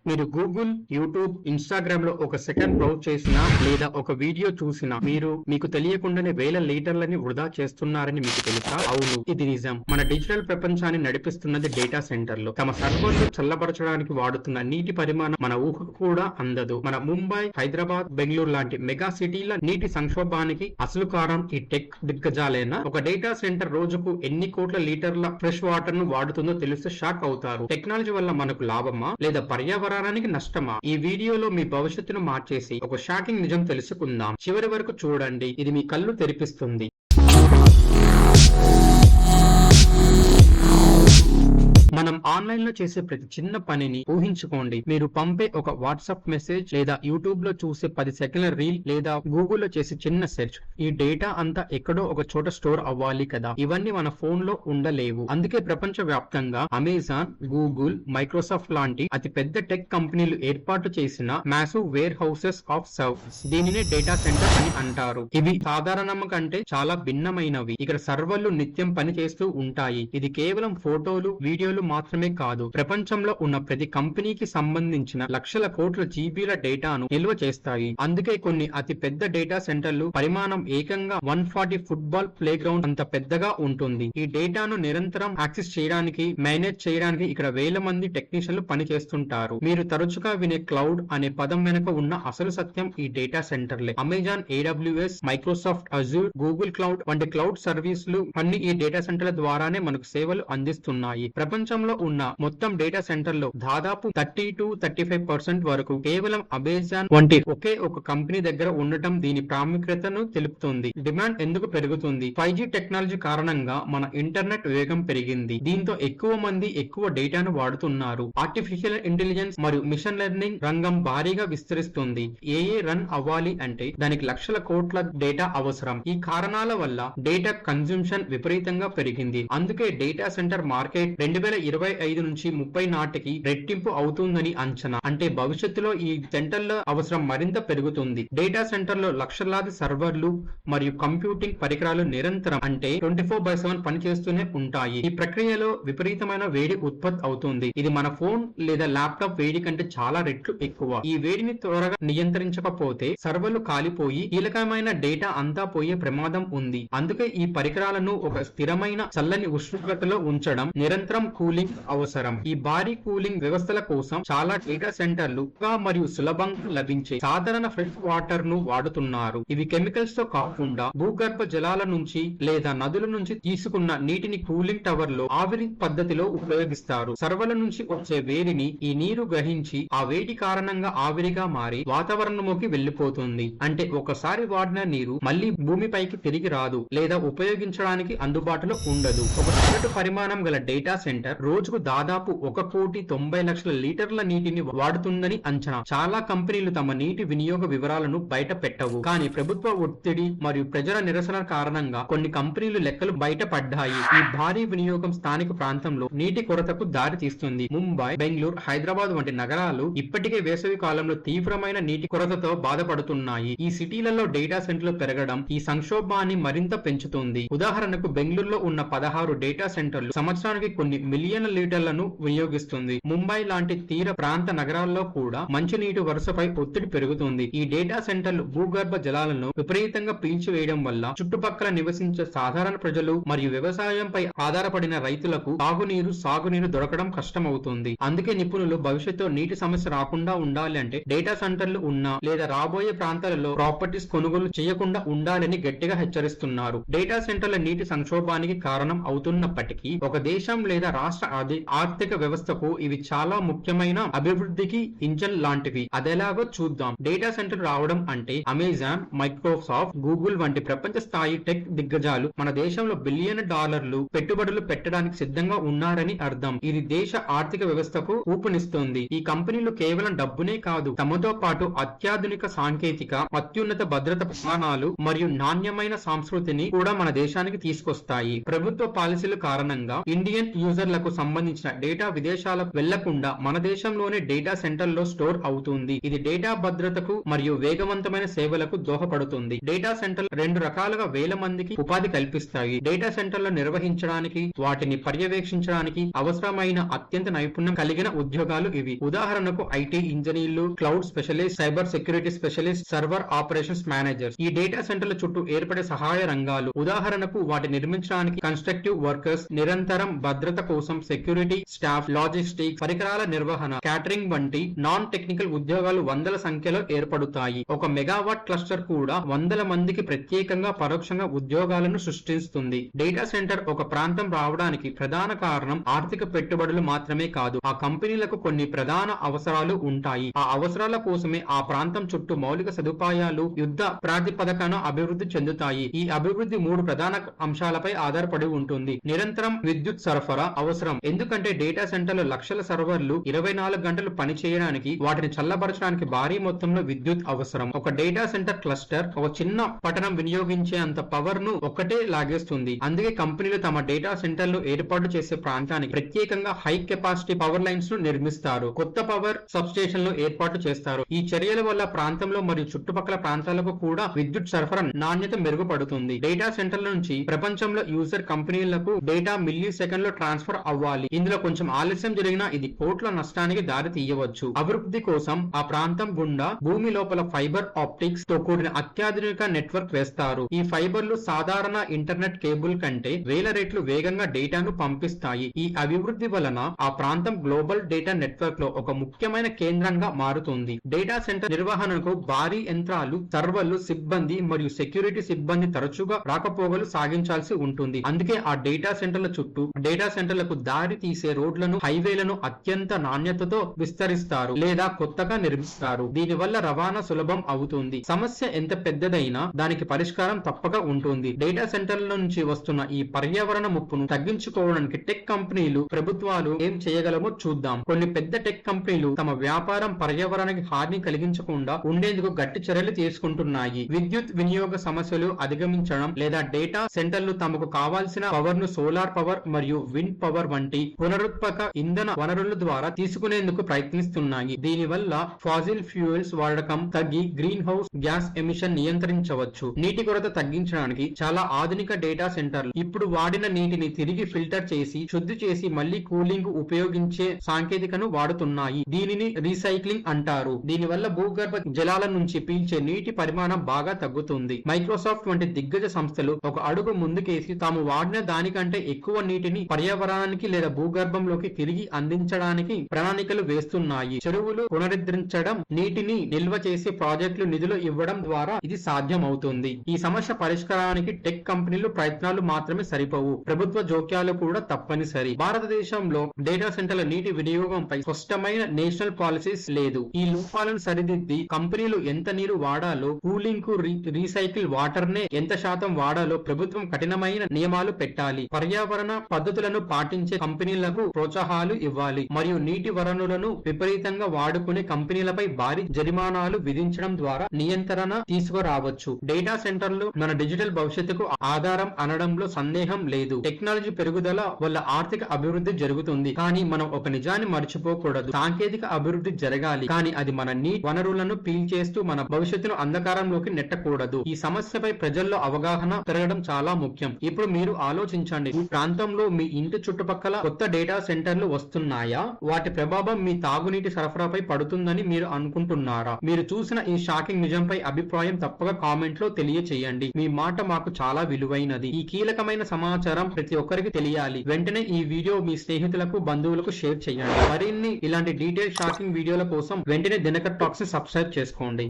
మీరు Google, YouTube, Instagram లో ఒక సెకండ్ బ్రౌజ్ చేసినా లేదా ఒక వీడియో చూసినా మీకు తెలియకుండానే వేల లీటర్లని వృధా చేస్తున్నారని మీకు తెలుసా? అవును, ఇది నిజం. మన డిజిటల్ ప్రపంచాన్ని నడిపిస్తున్నది డేటా సెంటర్లు. తమ సర్వర్లు చల్లబరచడానికి వాడుతున్న నీటి పరిమాణం మన ఊహకు కూడా అందదు. మన ముంబై, హైదరాబాద్, బెంగళూరు లాంటి మెగా సిటీల నీటి సంక్షోభానికి అసలు కారణం ఈ టెక్ దిగ్గజాలేనా? ఒక డేటా సెంటర్ రోజుకు ఎన్ని కోట్ల లీటర్ల ఫ్రెష్ వాటర్ ను వాడుతుందో తెలిస్తే షాక్ అవుతారు. టెక్నాలజీ వల్ల మనకు లాభమా లేదా పర్యావరణానికి నష్టమా? ఈ వీడియోలో మీ భవిష్యత్తును మార్చేసి ఒక షాకింగ్ నిజం తెలుసుకుందాం. చివరి వరకు చూడండి, ఇది మీ కళ్ళు తెరిపిస్తుంది. మనం ఆన్లైన్ లో చేసే ప్రతి చిన్న పనిని ఊహించుకోండి. మీరు పంపే ఒక వాట్సాప్ మెసేజ్ లేదా యూట్యూబ్ లో చూసే 10 సెకండ్ల రీల్ లేదా గూగుల్లో చేసే చిన్న సెర్చ్, ఈ డేటా అంతా ఎక్కడో ఒక చోట స్టోర్ అవ్వాలి కదా. ఇవన్నీ మన ఫోన్ లో ఉండలేవు. అందుకే ప్రపంచ వ్యాప్తంగా అమెజాన్, గూగుల్, మైక్రోసాఫ్ట్ లాంటి అతి పెద్ద టెక్ కంపెనీలు ఏర్పాటు చేసిన massive warehouses of servers, దీనినే డేటా సెంటర్ అని అంటారు. ఇవి సాధారణం కంటే చాలా భిన్నమైనవి. ఇక్కడ సర్వర్లు నిత్యం పని చేస్తూ ఉంటాయి. ఇది కేవలం ఫోటోలు, వీడియోలు మాత్రమే కాదు, ప్రపంచంలో ఉన్న ప్రతి కంపెనీకి సంబంధించిన లక్షల కోట్ల జీబీల డేటాను నిల్వ చేస్తాయి. అందుకే కొన్ని అతి పెద్ద డేటా సెంటర్లు పరిమాణం ఏకంగా 140 ఫుట్బాల్ ప్లే గ్రౌండ్ అంత పెద్దగా ఉంటుంది. ఈ డేటాను నిరంతరం యాక్సెస్ చేయడానికి, మేనేజ్ చేయడానికి ఇక్కడ వేల మంది టెక్నీషియన్లు పనిచేస్తుంటారు. మీరు తరచుగా వినే క్లౌడ్ అనే పదం వెనుక ఉన్న అసలు సత్యం ఈ డేటా సెంటర్లే. Amazon AWS, Microsoft Azure, Google cloud వంటి క్లౌడ్ సర్వీసులు అన్ని ఈ డేటా సెంటర్ల ద్వారానే మనకు సేవలు అందిస్తున్నాయి. ప్రపంచంలో ఉన్న మొత్తం డేటా సెంటర్ లో దాదాపు 30 to 35% వరకు కేవలం అమెజాన్ వంటి ఒకే ఒక కంపెనీ దగ్గర ఉండటం దీని ప్రాముఖ్యతను తెలుపుతుంది. డిమాండ్ ఎందుకు పెరుగుతుంది? 5G టెక్నాలజీ కారణంగా మన ఇంటర్నెట్ వేగం పెరిగింది. దీంతో ఎక్కువ మంది ఎక్కువ డేటాను వాడుతున్నారు. ఆర్టిఫిషియల్ ఇంటెలిజెన్స్ మరియు మిషన్ లెర్నింగ్ రంగం భారీగా విస్తరిస్తుంది. ఏఏ రన్ అవ్వాలి అంటే దానికి లక్షల కోట్ల డేటా అవసరం. ఈ కారణాల వల్ల డేటా కన్జంప్షన్ విపరీతంగా పెరిగింది. అందుకే డేటా సెంటర్ మార్కెట్ 2025 నుంచి 30 నాటికి రెట్టింపు అవుతుందని అంచనా. అంటే భవిష్యత్తులో ఈ సెంటర్ల అవసరం మరింత పెరుగుతుంది. డేటా సెంటర్ లో లక్షలాది సర్వర్లు మరియు కంప్యూటింగ్ పరికరాలు నిరంతరం అంటే 24/7 పనిచేస్తూనే ఉంటాయి. ఈ ప్రక్రియలో విపరీతమైన వేడి ఉత్పత్తి అవుతుంది. ఇది మన ఫోన్ లేదా ల్యాప్టాప్ వేడి కంటే చాలా రెట్లు ఎక్కువ. ఈ వేడిని త్వరగా నియంత్రించకపోతే సర్వర్లు కాలిపోయి కీలకమైన డేటా అంతా పోయే ప్రమాదం ఉంది. అందుకే ఈ పరికరాలను ఒక స్థిరమైన చల్లని ఉష్ణోగ్రతలో ఉంచడం, నిరంతరం కూలింగ్ అవసరం. ఈ భారీ కూలింగ్ వ్యవస్థల కోసం చాలా డేటా సెంటర్లు మరియు సులభంగా లభించే సాధారణ ఫ్రెష్ వాటర్ ను వాడుతున్నారు. ఇవి కెమికల్స్ తో కాకుండా భూగర్భ జలాల నుంచి లేదా నదుల నుంచి తీసుకున్న నీటిని కూలింగ్ టవర్ లో ఆవిరి పద్ధతిలో ఉపయోగిస్తారు. సర్వర్ల నుంచి వచ్చే వేడిని ఈ నీరు గ్రహించి ఆ వేడి కారణంగా ఆవిరిగా మారి వాతావరణంలోకి వెళ్లిపోతుంది. అంటే ఒకసారి వాడిన నీరు మళ్లీ భూమిపైకి తిరిగి రాదు లేదా ఉపయోగించడానికి అందుబాటులో ఉండదు. ఒక సగటు పరిమాణం గల డేటా సెంటర్ రోజుకు దాదాపు 1,90,00,000 లీటర్ల నీటిని వాడుతుందని అంచనా. చాలా కంపెనీలు తమ నీటి వినియోగ వివరాలను బయట పెట్టవు. కానీ ప్రభుత్వ ఒత్తిడి మరియు ప్రజల నిరసన కారణంగా కొన్ని కంపెనీలు లెక్కలు బయట పడ్డాయి. ఈ భారీ వినియోగం స్థానిక ప్రాంతంలో నీటి కొరతకు దారి తీస్తుంది. ముంబై, బెంగళూరు, హైదరాబాద్ వంటి నగరాలు ఇప్పటికే వేసవి కాలంలో తీవ్రమైన నీటి కొరతతో బాధపడుతున్నాయి. ఈ సిటీలలో డేటా సెంటర్లు పెరగడం ఈ సంక్షోభాన్ని మరింత పెంచుతుంది. ఉదాహరణకు బెంగళూరులో ఉన్న 16 డేటా సెంటర్లు సంవత్సరానికి కొన్ని మిలియన్ల లీటర్లను వినియోగిస్తుంది. ముంబై లాంటి తీర ప్రాంత నగరాల్లో కూడా మంచినీటి వరుసపై ఒత్తిడి పెరుగుతుంది. ఈ డేటా సెంటర్లు భూగర్భ జలాలను విపరీతంగా పీల్చివేయడం వల్ల చుట్టుపక్కల నివసించే సాధారణ ప్రజలు మరియు వ్యవసాయంపై ఆధారపడిన రైతులకు సాగునీరు దొరకడం కష్టమవుతుంది. అందుకే నిపుణులు భవిష్యత్తులో నీటి సమస్య రాకుండా ఉండాలి అంటే డేటా సెంటర్లు ఉన్న లేదా రాబోయే ప్రాంతాలలో ప్రాపర్టీస్ కొనుగోలు చేయకుండా ఉండాలని గట్టిగా హెచ్చరిస్తున్నారు. డేటా సెంటర్ల నీటి సంక్షోభానికి కారణం అవుతున్నప్పటికీ ఒక దేశం లేదా రాష్ట్ర ఆర్థిక వ్యవస్థకు ఇవి చాలా ముఖ్యమైన అభివృద్ధికి ఇంజన్ లాంటివి. అదెలాగో చూద్దాం. డేటా సెంటర్ రావడం అంటే అమెజాన్, మైక్రోసాఫ్ట్, గూగుల్ వంటి ప్రపంచ స్థాయి టెక్ దిగ్గజాలు మన దేశంలో బిలియన్ డాలర్లు పెట్టుబడులు పెట్టడానికి సిద్ధంగా ఉన్నారని అర్థం. ఇది దేశ ఆర్థిక వ్యవస్థకు ఊపునిస్తుంది. ఈ కంపెనీలు కేవలం డబ్బునే కాదు, తమతో పాటు అత్యాధునిక సాంకేతిక, అత్యున్నత భద్రత ప్రమాణాలు మరియు నాణ్యమైన సంస్కృతిని కూడా మన దేశానికి తీసుకొస్తాయి. ప్రభుత్వ పాలసీల కారణంగా ఇండియన్ యూజర్లకు సంబంధించిన సంబంధించిన డేటా విదేశాలకు వెళ్లకుండా మన దేశంలోనే డేటా సెంటర్లో స్టోర్ అవుతుంది. ఇది డేటా భద్రతకు మరియు వేగవంతమైన సేవలకు దోహపడుతుంది. డేటా సెంటర్లు 2 రకాలుగా వేల మందికి ఉపాధి కల్పిస్తాయి. డేటా సెంటర్లు నిర్వహించడానికి, వాటిని పర్యవేక్షించడానికి అవసరమైన అత్యంత నైపుణ్యం కలిగిన ఉద్యోగాలు ఇవి. ఉదాహరణకు ఐటీ ఇంజనీర్లు, cloud specialist, cyber security specialist, server operations managers. ఈ డేటా సెంటర్ల చుట్టూ ఏర్పడే సహాయ రంగాలు, ఉదాహరణకు వాటి నిర్మించడానికి కన్స్ట్రక్టివ్ వర్కర్స్, నిరంతరం భద్రత కోసం సెక్యూరిటీ స్టాఫ్, లాజిస్టిక్స్, పరికరాల నిర్వహణ, క్యాటరింగ్ వంటి నాన్ టెక్నికల్ ఉద్యోగాలు వందల సంఖ్యలో ఏర్పడుతాయి. ఒక మెగావాట్ క్లస్టర్ కూడా వందల మందికి ప్రత్యేకంగా పరోక్షంగా ఉద్యోగాలను సృష్టిస్తుంది. డేటా సెంటర్ ఒక ప్రాంతం రావడానికి ప్రధాన కారణం ఆర్థిక పెట్టుబడులు మాత్రమే కాదు. ఆ కంపెనీలకు కొన్ని ప్రధాన అవసరాలు ఉంటాయి. ఆ అవసరాల కోసమే ఆ ప్రాంతం చుట్టూ మౌలిక సదుపాయాలు యుద్ధ ప్రాతిపదికన అభివృద్ధి చెందుతాయి. ఈ అభివృద్ధి 3 ప్రధాన అంశాలపై ఆధారపడి ఉంటుంది. నిరంతరం విద్యుత్ సరఫరా అవసరం, ఎందుకంటే డేటా సెంటర్లు లక్షల సర్వర్లు 24 గంటలు పనిచేయడానికి, వాటిని చల్లబరచడానికి భారీ మొత్తంలో విద్యుత్ అవసరం. ఒక డేటా సెంటర్ క్లస్టర్ ఒక చిన్న పట్టణం వినియోగించే అంత పవర్ ను ఒక్కటే లాగేస్తుంది. అందుకే కంపెనీలు తమ డేటా సెంటర్లు ఏర్పాటు చేసే ప్రాంతానికి ప్రత్యేకంగా హై కెపాసిటీ పవర్ లైన్స్ ను నిర్మిస్తారు. కొత్త పవర్ సబ్ స్టేషన్లు ఏర్పాటు చేస్తారు. ఈ చర్యల వల్ల ప్రాంతంలో మరియు చుట్టుపక్కల ప్రాంతాలకు కూడా విద్యుత్ సరఫరా నాణ్యత మెరుగుపడుతుంది. డేటా సెంటర్ల నుంచి ప్రపంచంలో యూజర్ కంపెనీలకు డేటా మిల్లీ సెకండ్ లో ట్రాన్స్ఫర్ అవ్వాలి. ఇందులో కొంచెం ఆలస్యం జరిగినా ఇది కోట్ల నష్టానికి దారి తీయవచ్చు. అభివృద్ధి కోసం ఆ ప్రాంతం గుండా భూమి లోపల ఫైబర్ ఆప్టిక్స్ తో కూడిన అత్యాధునిక నెట్వర్క్ వేస్తారు. ఈ ఫైబర్లు సాధారణ ఇంటర్నెట్ కేబుల్ కంటే వేల రెట్లు వేగంగా డేటాను పంపిస్తాయి. ఈ అభివృద్ధి వలన ఆ ప్రాంతం గ్లోబల్ డేటా నెట్వర్క్ లో ఒక ముఖ్యమైన కేంద్రంగా మారుతుంది. డేటా సెంటర్ నిర్వహణకు భారీ యంత్రాలు, సర్వర్లు, సిబ్బంది మరియు సెక్యూరిటీ సిబ్బంది తరచుగా రాకపోకలు సాగించాల్సి ఉంటుంది. అందుకే ఆ డేటా సెంటర్ల చుట్టూ డేటా సెంటర్లకు దారి తీసే రోడ్లను, హైవేలను అత్యంత నాణ్యతతో విస్తరిస్తారు లేదా కొత్తగా నిర్మిస్తారు. దీనివల్ల రవాణా సులభం అవుతుంది. సమస్య ఎంత పెద్దదైనా దానికి పరిష్కారం తప్పక ఉంటుంది. డేటా సెంటర్ల నుంచి వస్తున్న ఈ పర్యావరణ ముప్పును తగ్గించుకోవడానికి టెక్ కంపెనీలు, ప్రభుత్వాలు ఏం చేయగలమో చూద్దాం. కొన్ని పెద్ద టెక్ కంపెనీలు తమ వ్యాపారం పర్యావరణానికి హాని కలిగించకుండా ఉండేందుకు గట్టి చర్యలు తీసుకుంటున్నాయి. విద్యుత్ వినియోగ సమస్యలు అధిగమించడం లేదా డేటా సెంటర్లు తమకు కావాల్సిన పవర్ ను సోలార్ పవర్ మరియు విండ్ పవర్ వంటి పునరుత్పాదక ఇంధన వనరుల ద్వారా తీసుకునేందుకు ప్రయత్నిస్తున్నాయి. దీనివల్ల ఫాసిల్ ఫ్యూయల్స్ వాడకం తగ్గి గ్రీన్ హౌస్ గ్యాస్ ఎమిషన్ నియంత్రించవచ్చు. నీటి కొరత తగ్గించడానికి చాలా ఆధునిక డేటా సెంటర్లు ఇప్పుడు వాడిన నీటిని తిరిగి ఫిల్టర్ చేసి శుద్ధి చేసి మళ్లీ కూలింగ్ ఉపయోగించే సాంకేతికను వాడుతున్నాయి. దీనిని రీసైక్లింగ్ అంటారు. దీనివల్ల భూగర్భ జలాల నుంచి పీల్చే నీటి పరిమాణం బాగా తగ్గుతుంది. మైక్రోసాఫ్ట్ వంటి దిగ్గజ సంస్థలు ఒక అడుగు ముందుకేసి తాము వాడిన దానికంటే ఎక్కువ నీటిని పర్యావరణానికి లేదా భూగర్భంలోకి తిరిగి అందించడానికి ప్రణాళికలు వేస్తున్నాయి. చెరువులు పునరుద్ధరించడం, నీటిని నిల్వ చేసే ప్రాజెక్టులు నిధులు ఇవ్వడం ద్వారా ఇది సాధ్యం అవుతుంది. ఈ సమస్య పరిష్కారానికి టెక్ కంపెనీలు ప్రయత్నాలు మాత్రమే సరిపోవు, ప్రభుత్వ జోక్యాలు కూడా తప్పనిసరి. భారతదేశంలో డేటా సెంటర్ల నీటి వినియోగంపై స్పష్టమైన నేషనల్ పాలసీస్ లేదు. ఈ లోపాలను సరిదిద్ది కంపెనీలు ఎంత నీరు వాడాలో, కూలింగ్ కు రీసైకిల్ వాటర్ నే ఎంత శాతం వాడాలో ప్రభుత్వం కఠినమైన నియమాలు పెట్టాలి. పర్యావరణ పద్ధతులను పాటించే కంపెనీలకు ప్రోత్సాహాలు ఇవ్వాలి మరియు నీటి వనరులను విపరీతంగా వాడుకునే కంపెనీలపై భారీ జరిమానాలు విధించడం ద్వారా నియంత్రణ తీసుకురావచ్చు. డేటా సెంటర్లు మన డిజిటల్ భవిష్యత్తుకు ఆధారం అనడంలో సందేహం లేదు. టెక్నాలజీ పెరుగుదల వల్ల ఆర్థిక అభివృద్ధి జరుగుతుంది, కానీ మనం ఒక నిజాన్ని మర్చిపోకూడదు. సాంకేతిక అభివృద్ధి జరగాలి, కానీ అది మన నీటి వనరులను పీల్చేస్తూ మన భవిష్యత్తును అంధకారంలోకి నెట్టకూడదు. ఈ సమస్యపై ప్రజల్లో అవగాహన పెరగడం చాలా ముఖ్యం. ఇప్పుడు మీరు ఆలోచించండి, ఈ ప్రాంతంలో మీ ఇంటి చుట్టుపక్కల కొత్త డేటా సెంటర్లు వస్తున్నాయా? వాటి ప్రభావం మీ తాగునీటి సరఫరాపై పడుతుందని మీరు అనుకుంటున్నారా? మీరు చూసిన ఈ షాకింగ్ నిజంపై అభిప్రాయం తప్పక కామెంట్ లో తెలియచేయండి. మీ మాట మాకు చాలా విలువైనది. ఈ కీలకమైన సమాచారం ప్రతి ఒక్కరికి తెలియాలి. వెంటనే ఈ వీడియో మీ స్నేహితులకు, బంధువులకు షేర్ చేయండి. మరిన్ని ఇలాంటి డీటెయిల్ షాకింగ్ వీడియోల కోసం వెంటనే దినకర్ టాక్స్ ని సబ్స్క్రైబ్ చేసుకోండి.